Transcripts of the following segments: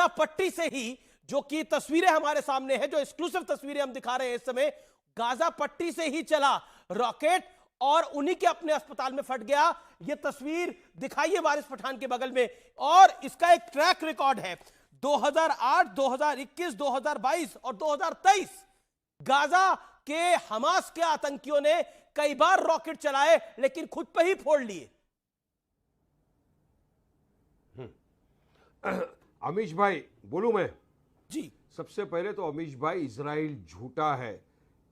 Gaza पट्टी से ही, जो कि तस्वीरें हमारे सामने है, जो एक्सक्लूसिव तस्वीरें हम दिखा रहे हैं इस समय, गाजा पट्टी से ही चला रॉकेट और उन्हीं के अपने अस्पताल में फट गया। यह तस्वीर दिखाइए वारिस पठान के बगल में, और इसका एक ट्रैक रिकॉर्ड है 2008, 2021, 2022 और 2023। गाजा के हमास के आतंकियों ने कई बार रॉकेट चलाए लेकिन खुद पे ही फोड़ लिए। अमीश भाई बोलूं मैं? जी, सबसे पहले तो अमीश भाई, इजराइल झूठा है,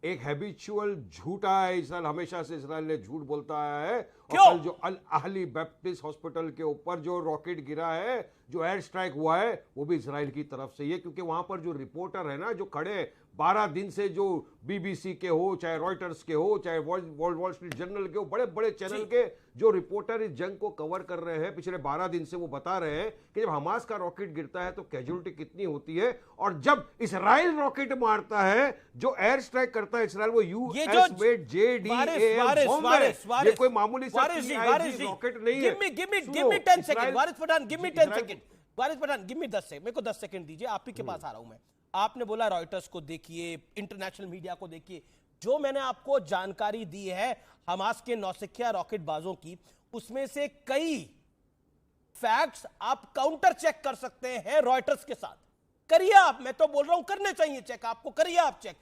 एक हैबिचुअल झूठा है। इसराइल हमेशा से इजराइल ने झूठ बोलता आया है। और कल जो अल अहली बैप्टिस्ट हॉस्पिटल के ऊपर जो रॉकेट गिरा है, जो एयर स्ट्राइक हुआ है, वो भी इजराइल की तरफ से ही है, क्योंकि वहां पर जो रिपोर्टर है ना, जो खड़े 12 दिन से, जो बीबीसी के हो, चाहे रॉयटर्स के हो, चाहे वॉल स्ट्रीट जर्नल के हो, बड़े बड़े चैनल के जो रिपोर्टर इस जंग को कवर कर रहे हैं पिछले 12 दिन से, वो बता रहे हैं कि जब हमास का रॉकेट गिरता है तो कैजुअलिटी कितनी होती है, और जब इसराइल रॉकेट मारता है, जो एयर स्ट्राइक करता है इसराइल, वो यूएस मेड JDAM बॉम्ब है। ये कोई मामूली रॉकेट नहीं है। Give me 10 second Waris Pathan, give me 10 second Waris Pathan, give me 10 second, मेरे को 10 सेकंड दीजिए, आप ही के पास आ रहा हूं मैं। आपने बोला रॉयटर्स को देखिए, इंटरनेशनल मीडिया को देखिए। जो मैंने आपको जानकारी दी है हमास के नौसिखिया रॉकेटबाजों की, उसमें से कई फैक्ट्स आप काउंटर चेक कर सकते हैं रॉयटर्स के साथ। करिए आप, मैं तो बोल रहा हूं करने चाहिए चेक, आपको करिए आप चेक।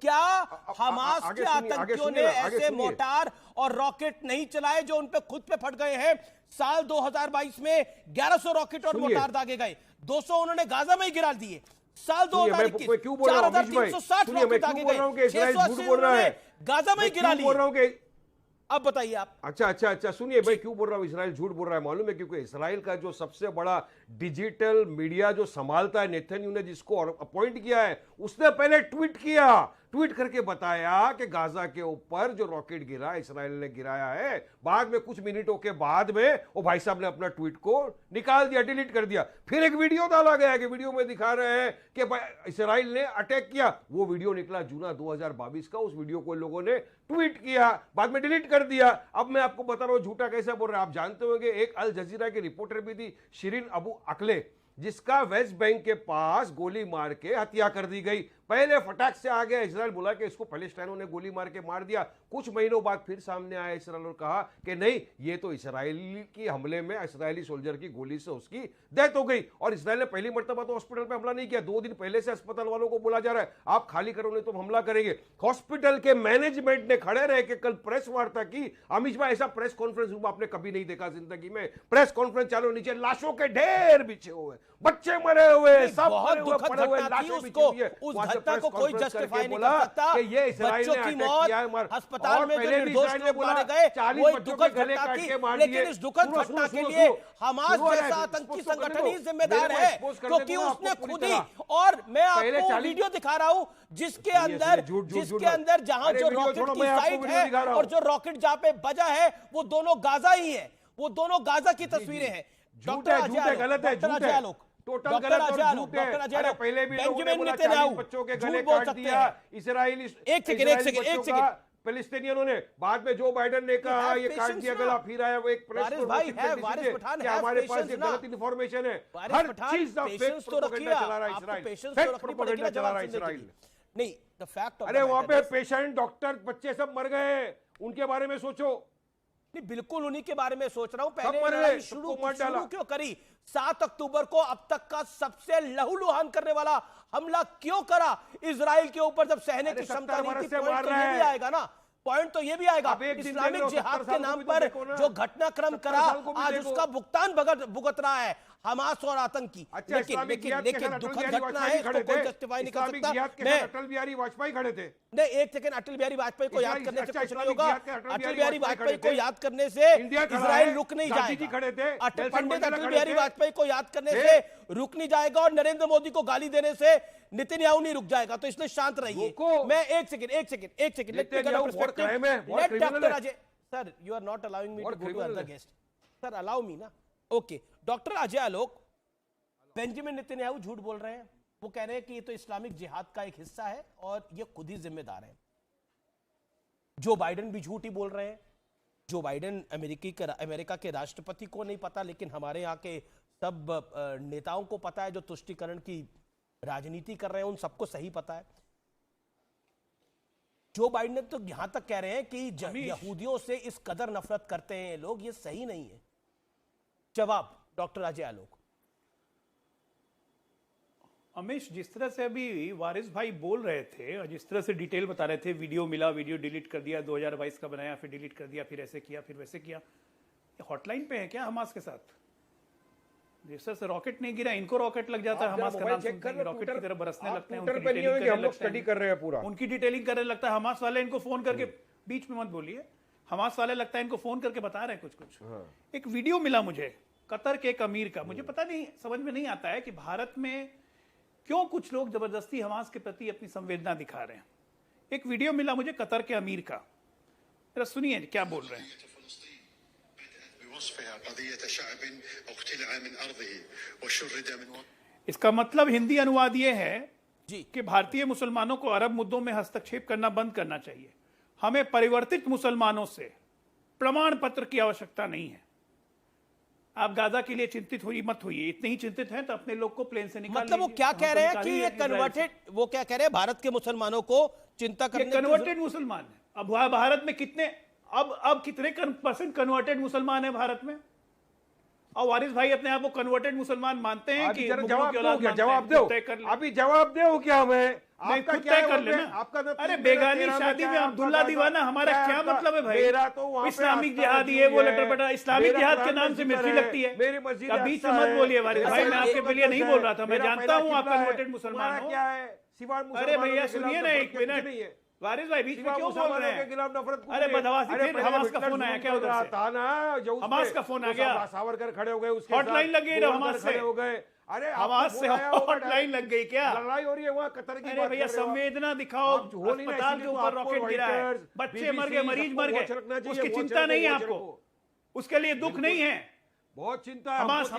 क्या हमास के आतंकियों ने ऐसे मोटार और रॉकेट नहीं चलाए जो उन पे खुद पे फट गए हैं? साल 2022 में 1100 रॉकेट और मोटार दागे गए, 200 उन्होंने गाजा में ही गिरा दिए। साल 2021 4360 रॉकेट दागे गए, 680 उन्होंने गाजा में ही गिरा लिए। अब बताइए आप। अच्छा, सुनिए भाई, क्यों बोल रहा हूं इसराइल झूठ बोल रहा है? मालूम है, क्योंकि इसराइल का जो सबसे बड़ा डिजिटल मीडिया जो संभालता है, नेतन्याहू ने जिसको अपॉइंट किया है, उसने पहले ट्वीट करके बताया कि गाजा के ऊपर जो रॉकेट गिरा इसराइल ने गिराया है। बाद में कुछ मिनटों के बाद में वो भाई साहब ने अपना ट्वीट को निकाल दिया, डिलीट कर दिया। फिर एक वीडियो डाला गया कि वीडियो में दिखा रहे हैं कि इसराइल ने अटैक किया। वो वीडियो निकला जून 2022 का, उस वीडियो को लोगों ने ट्वीट किया, बाद में डिलीट कर दिया। अब मैं आपको बता रहा हूं झूठा कैसे बोल रहे हैं। आप जानते होंगे एक अल जजीरा के रिपोर्टर भी थी, शिरीन अबू अकले, जिसका वेस्ट बैंक के पास गोली मार के हत्या कर दी गई। पहले फटाक से आ गया इसराइल, बोला कि इसको पैलेस्टाइनों ने गोली मार के मार दिया। कुछ महीनों बाद फिर सामने आया इसराइल और कहा कि नहीं, ये तो इसराइली की हमले में इसराइली सोल्जर की गोली से उसकी डेथ हो गई। और इसराइल ने पहली मर्तबा तो हॉस्पिटल पे हमला नहीं किया, 2 दिन पहले से अस्पताल वालों को बोला जा रहा है आप खाली करो नहीं तो हम हमला करेंगे। हॉस्पिटल के मैनेजमेंट ने खड़े रह के कल प्रेस वार्ता की। अमीश भाई, ऐसा प्रेस कॉन्फ्रेंस रूम आपने कभी नहीं देखा जिंदगी में। प्रेस कॉन्फ्रेंस चालू, नीचे लाशों के ढेर बिछे हुए, बच्चे मरे हुए, सब बहुत दुखद घटना थी। उसको उस घटना को कोई जस्टिफाई नहीं कर सकता कि ये बच्चों की मौत, अस्पताल में जो निर्दोष लोग मारे गए, वो एक दुखद घटना थी। लेकिन इस दुखद घटना के लिए हमास जैसा आतंकी संगठन ही जिम्मेदार है, क्योंकि उसने खुद ही, और मैं आपको वीडियो दिखा रहा हूं जिसके अंदर जहां जो रॉकेट की साइट है और जो रॉकेट जहां पे बजा है, वो दोनों गाजा ही है, वो दोनों गाजा की तस्वीरें हैं। डॉक्टर अजय आलोक टोटल गलत और झूठ है। पहले भी लोगों ने बोला 40 बच्चों के गले काट दिया इजराइली, एक सेकंड पैलेस्टीनियनों ने। बाद में जो बाइडेन ने कहा ये काट दिया गला, फिर आया वो एक प्रेस कि हमारे पास ये गलत इंफॉर्मेशन है। हर चीज का फेक प्रोपेगेंडा चला रहा है इसराइल, फेक प्रोपेगेंडा चला रहा है इसराइल। नहीं, द फैक्ट, अरे वहां पे पेशेंट, डॉक्टर, बच्चे सब मर गए, उनके बारे में सोचो। नहीं, बिल्कुल उन्हीं के बारे में सोच रहा हूं। पहले शुरू क्यों करी? 7 अक्टूबर को अब तक का सबसे लहूलुहान करने वाला हमला क्यों करा इजराइल के ऊपर, जब सहने की क्षमता नहीं थी? पॉइंट तो ये भी आएगा ना, पॉइंट तो ये भी आएगा। इस्लामिक जिहाद के नाम पर जो घटनाक्रम करा, आज उसका भुगतान भुगत रहा है हमास और आतंकी। लेकिन दुखद घटना है, इसको कोई जस्टिफाई नहीं कर सकता। अटल बिहारी वाजपेयी खड़े थे। नहीं, एक सेकंड, अटल बिहारी वाजपेयी को याद करने से कुछ नहीं होगा। अटल बिहारी वाजपेयी को याद करने से इजराइल रुक नहीं जाएगा। पंडित अटल बिहारी वाजपेयी को याद करने से रुक नहीं जाएगा, और नरेंद्र मोदी को गाली देने से नेतन्याहू नहीं रुक जाएगा। तो इसलिए शांत रहिए। मैं एक second doctor Ajay, sir, you are not allowing me to go to other guest. Sir, allow me ना। Okay, doctor Ajay Alok, Benjamin Netanyahu झूठ बोल रहे हैं। वो कह रहे हैं कि ये तो इस्लामिक जिहाद का एक हिस्सा है और ये खुद ही जिम्मेदार है। जो बाइडेन भी झूठ ही बोल रहे हैं। जो बाइडेन अमेरिका के राष्ट्रपति को नहीं पता, लेकिन हमारे यहाँ के सब नेताओं को पता है जो तुष्टीकरण की राजनीति कर रहे हैं, उन सबको सही पता है। जो बाइडेन तो यहां तक कह रहे हैं कि यहूदियों से इस कदर नफरत करते हैं ये लोग, ये सही नहीं है। जवाब डॉक्टर अजय आलोक। अमीश, जिस तरह से अभी वारिस भाई बोल रहे थे और जिस तरह से डिटेल बता रहे थे, वीडियो मिला, वीडियो डिलीट कर दिया, 2022 का बनाया, फिर डिलीट कर दिया, फिर ऐसे किया, फिर वैसे किया, ये हॉटलाइन पे है क्या हमास के साथ? जिस तरह से रॉकेट नहीं गिरा, इनको रॉकेट लग जाता है, हमास का नाम सुनते हैं रॉकेट की तरह बरसने लगते हैं, उनकी डिटेलिंग करने लगता है। हमास वाले इनको फोन करके, बीच में मत बोलिए, हमास वाले लगता है इनको फोन करके बता रहे हैं कुछ कुछ। एक वीडियो मिला मुझे कतर के एक अमीर का, मुझे पता नहीं, समझ में नहीं आता है कि भारत में क्यों कुछ लोग जबरदस्ती हमास के प्रति अपनी संवेदना दिखा रहे हैं। एक वीडियो मिला मुझे कतर के अमीर का, जरा सुनिए क्या बोल रहे हैं। इसका मतलब हिंदी अनुवाद ये है कि भारतीय मुसलमानों को अरब मुद्दों में हस्तक्षेप करना बंद करना चाहिए। हमें परिवर्तित मुसलमानों से प्रमाण पत्र की आवश्यकता नहीं है। आप गाजा के लिए चिंतित हुई मत होइए, इतने ही चिंतित हैं तो अपने लोग को प्लेन से निकाल मतलब वो क्या कह रहे हैं कि ये कन्वर्टेड, वो क्या कह रहे हैं भारत के मुसलमानों को चिंता करने, कन्वर्टेड मुसलमान है। अब भारत में कितने, अब कितने % कन्वर्टेड मुसलमान है भारत में? और वारिस भाई अपने आप को कन्वर्टेड मुसलमान मानते हैं कि जवाब दो, अभी जवाब दो क्या हमें? आपका क्या कर लेना? आपका अरे बेगानी शादी में अब्दुल्ला दीवाना, हमारा क्या मतलब है भाई? मेरा तो इस्लामिक जिहादी है वो लटर पटा, इस्लामिक जिहाद के नाम से मिर्ची लगती है। मेरी मस्जिद बीच में मत बोलिए वारिस भाई, मैं आपके लिए नहीं बोल रहा था, मैं जानता हूँ आप कन्वर्टेड मुसलमान हो। अरे भैया सुनिए ना एक मिनट, वारिस भाई बीच में क्यों बोल रहे हैं? अरे बदहवासी, फिर हमास का फोन आया क्या उधर से? हमास का फोन आ गया, सावरकर खड़े हो गए, उसके हॉटलाइन लग गई हमास से, हो गए। अरे हमास से हॉटलाइन लग गई क्या? लड़ाई हो रही है वहाँ कतर की। अरे भैया संवेदना दिखाओ, अस्पताल के ऊपर रॉकेट गिरा है, बच्चे मर गए, मरीज मर गए, उसकी चिंता नहीं है आपको? उसके लिए दुख नहीं है? बहुत चिंता है। हमास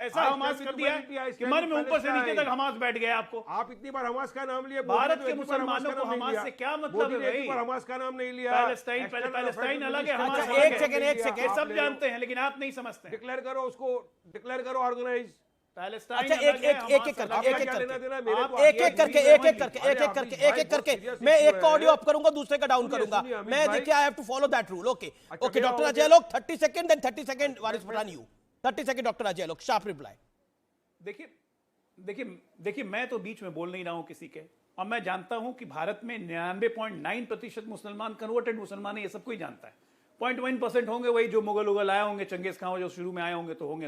ऐसा हमास कर दिया कि मन में ऊपर से नीचे तक हमास बैठ गया आपको। आप इतनी बार हमास का नाम लिए, भारत के मुसलमानों को हमास से क्या मतलब है भाई? हमास का नाम नहीं लिया। पैलेस्टाइन अलग है, हमास एक सेकंड सब जानते हैं लेकिन आप नहीं समझते। डिक्लेयर करो उसको, डिक्लेयर करो ऑर्गेनाइज। अच्छा एक एक करके मैं एक का ऑडियो अप करूंगा, दूसरे का डाउन करूंगा। मैं देखिए I have to follow that rule. Okay okay doctor Ajay Alok 30 second, then 30 second Waris Pathan, you 30 second doctor Ajay Alok, sharp reply. देखिए मैं तो बीच में बोल नहीं रहा हूं किसी के, और मैं जानता हूं कि भारत में 99.9% मुसलमान कन्वर्टेड मुसलमान है, ये सब कोई जानता है। 0.1% होंगे वही जो मुगल उगल आए होंगे, चंगेज खान जो शुरू में आए होंगे तो होंगे।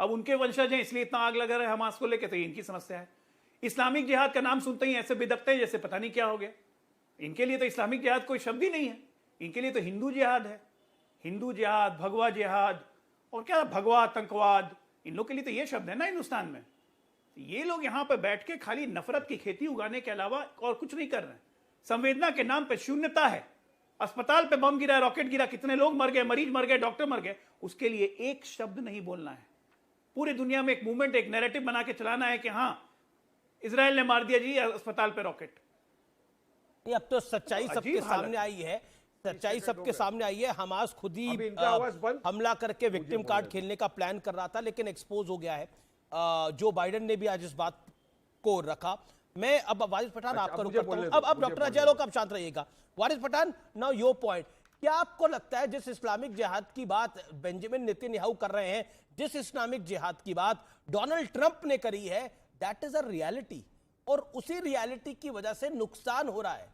अब उनके वंशज हैं इसलिए इतना आग लगा रहे हैं हमास को लेकर, तो इनकी समस्या है। इस्लामिक जिहाद का नाम सुनते ही ऐसे बिदकते हैं जैसे पता नहीं क्या हो गया। इनके लिए तो इस्लामिक जिहाद कोई शब्द ही नहीं है, इनके लिए तो हिंदू जिहाद है। हिंदू जिहाद, भगवा जिहाद और क्या भगवा आतंकवाद, इन लोग के लिए तो ये शब्द है ना हिंदुस्तान में। ये लोग यहां पर बैठ के खाली नफरत की खेती उगाने के अलावा और कुछ नहीं कर रहे हैं। संवेदना के नाम पर शून्यता है। अस्पताल पे बम गिरा, रॉकेट गिरा, कितने लोग मर गए, मरीज मर गए, डॉक्टर मर गए, उसके लिए एक शब्द नहीं बोलना है। पूरी दुनिया में एक मूवमेंट, एक नैरेटिव बना के चलाना है कि हां इजराइल ने मार दिया जी अस्पताल पे रॉकेट। अब तो सच्चाई सबके सामने आई है, सच्चाई सबके सामने आई है। हमास खुद ही हमला करके विक्टिम कार्ड खेलने का प्लान कर रहा था, लेकिन एक्सपोज हो गया है। जो बाइडेन ने भी आज इस बात को रखा। मैं अब वारिस पठान आपका रुख करता हूं। अब डॉक्टर अजय आलोक आप शांत रहिएगा। वारिस पठान, नाउ योर पॉइंट, क्या आपको लगता है जिस इस्लामिक जिहाद की बात बेंजामिन नेतन्याहू कर रहे हैं, जिस इस्लामिक जिहाद की बात डोनाल्ड ट्रंप ने करी है, दैट इज अ रियलिटी, और उसी रियलिटी की वजह से नुकसान हो रहा है?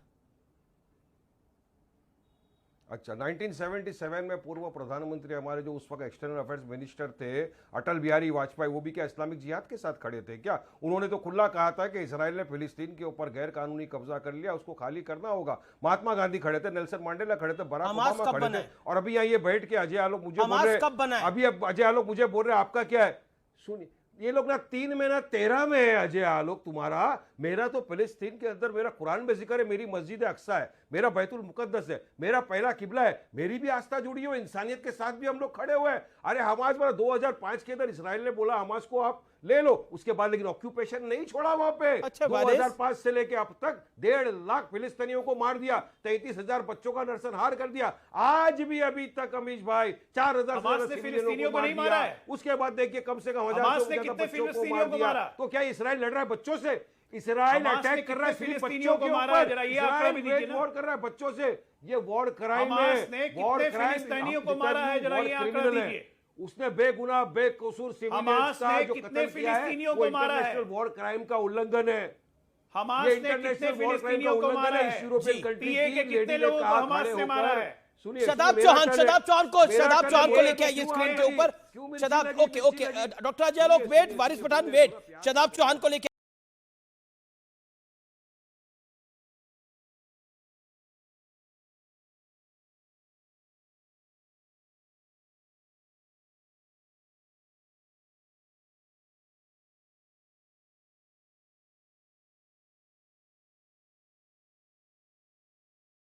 अच्छा, 1977 में पूर्व प्रधानमंत्री हमारे जो उस वक्त एक्सटर्नल अफेयर्स मिनिस्टर थे अटल बिहारी वाजपेयी, वो भी क्या इस्लामिक जिहाद के साथ खड़े थे क्या? उन्होंने तो खुला कहा था कि इजराइल ने फिलिस्तीन के ऊपर गैर कानूनी कब्जा कर लिया, उसको खाली करना होगा। महात्मा गांधी खड़े थे, नेल्सन मंडेला खड़े थे, बराक ओबामा खड़े थे, और अभी यहाँ ये बैठ के अजय आलोक मुझे बोल रहे, अभी अजय आलोक मुझे बोल रहे आपका क्या है? सुनिए, ये लोग ना 3 में ना 13 में है अजय आलोक तुम्हारा। मेरा तो फिलिस्तीन के अंदर मेरा कुरान में जिक्र है, मेरी मस्जिद अक्सा है, मेरा बैतुल मुकद्दस है, मेरा पहला किबला है, मेरी भी आस्था जुड़ी हुई, इंसानियत के साथ भी हम लोग खड़े हुए हैं। अरे हमास 2005 के अंदर इसराइल ने बोला हमास को आप ले लो। उसके बाद लेकिन ऑक्यूपेशन नहीं छोड़ा वहां पे। अच्छा, 2005 से लेके अब तक 1.5 लाख फिलिस्तीनियों को मार दिया, 33,000 बच्चों का नरसंहार कर दिया। आज भी अभी तक अमीश भाई 4,000 हमास ने फिलिस्तीनियों को नहीं मारा है। उसके बाद देखिए कम से कम हमास 1,000 ने से ज्यादा कितने बच्चों को फिलिस्तीनियों मार को दिया। मारा? तो क्या इसराइल लड़ रहा है बच्चों से? इसराइल हमास ने अटैक कर रहा है कितने सिर्फ फिलिस्तीनियों बच्चों को के मारा है? ऊपर। जरा ये आंकड़ा भी दीजिए ना। वॉर कर रहा है बच्चों से। ये वॉर क्राइम हमास है। ने वॉर कितने क्राइम फिलिस्तीनियों को मारा है? जरा ये आंकड़ा क्रिमिनल है। दीजिए। उसने बेगुनाह बेकसूर सिविलियंस हमास का ने जो कितने कत्ल किया है फिलिस्तीनियों वो को मारा है? इंटरनेशनल वॉर क्राइम का उल्लंघन है। हमास ये ने कितने इंटरनेशनल वॉर क्राइम का फिलिस्तीनियों को उल्लंघन मारा है। इस है? यूरोपियन जी। कंट्री पीए के की कितने लेडी ने लोगों को कहा हमास खड़े ने मारा होकर, है? सुनिए, शदाब मेरा चौहान, टर्न है। शदाब चौहान को मेरा टर्न लेके है। आइए क्यों स्क्रीन के लगी? ऊपर। क्यों मिर्ची शदाब, लगी? ओके मिर्ची ओके, लगी? डॉक्टर अजय लोग वेट, वारिस पठान वेट, शदाब चौहान को लेके